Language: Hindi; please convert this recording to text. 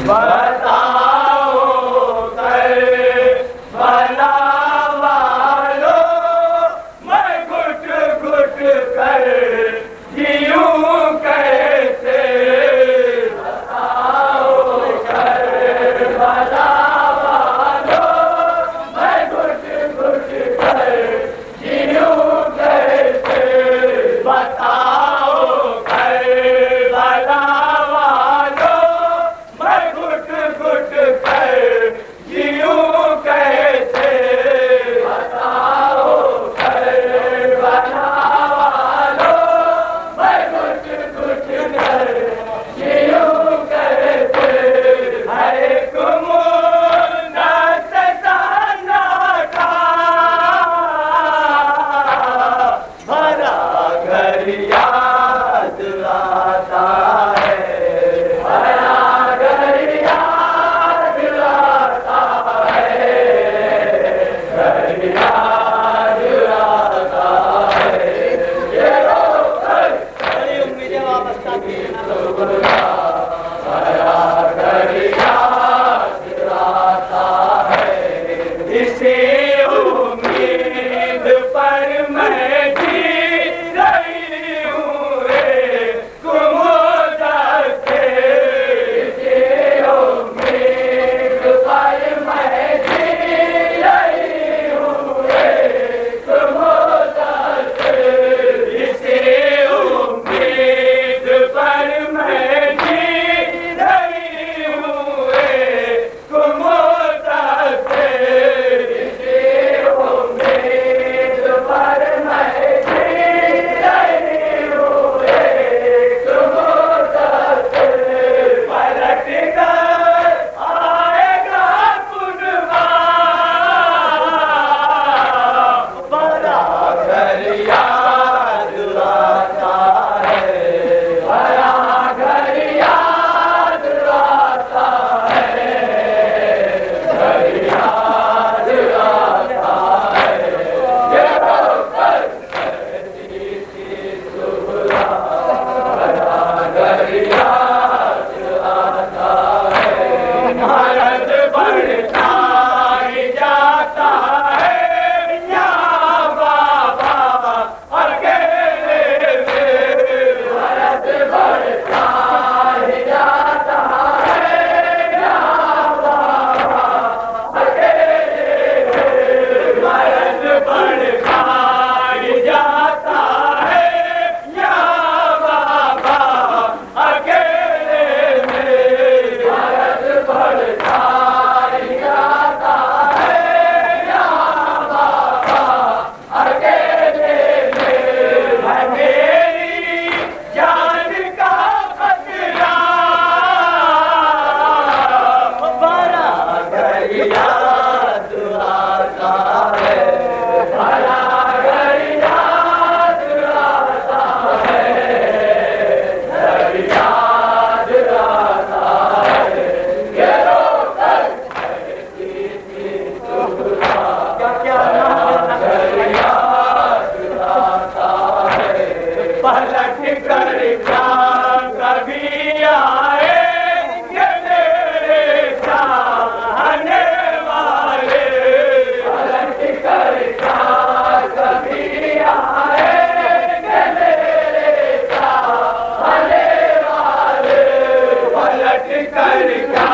बताओ कर भला वालो, मैं घुट घुट कर जीऊं कैसे। बताओ कर भला वालो, मैं घुट घुट कर जीऊं कैसे। बताओ कर भला वालो, मैं घुट घुट कर जीऊं कैसे। बताओ कर भला वालो, मैं घुट घुट कर जीऊं कैसे। हर कुमुन्नत ताना का भरा घर याद आता है। भरा घर याद आता है। घर याद आता है। ये बड़ी उम्मीदें वापस आती हैं। भरा घर याद आता है। इसी उम्मीद पर मैं जी रही हूँ रे कुमुदर से। इसी उम्मीद पर मैं जी रही हूँ रे कुमुदर से। इसी उम्मीद पर मैं जी रही हूँ रे कुमुदर से। इसी उम्मीद पर मैं जी रही हूँ रे कुमुदर से। पलट कर आएगा कुर्बान, बड़ा घर याद आता है। बड़ा घर याद आता है। घर याद आता है। ये सुबह बड़ा घर याद आता है। मर्द बढ़ता ही जाता है या बाबा अकेले में। मर्द बढ़ता ही जाता है या बाबा अकेले में। मर्द बढ़ता ही जाता है या बाबा अकेले में। मर्द बढ़ता ही जाता है या बाबा अकेले में। है मेरी जान का खतरा, बड़ा घर याद आता है। बड़ा घर याद आता है। घर याद आता है। ये क्या घर याद आता है। पलट कर क्या कभी आएंगे मेरे चाहने वाले। पलट कर क्या कभी आएंगे मेरे चाहने वाले। पलट कर क्या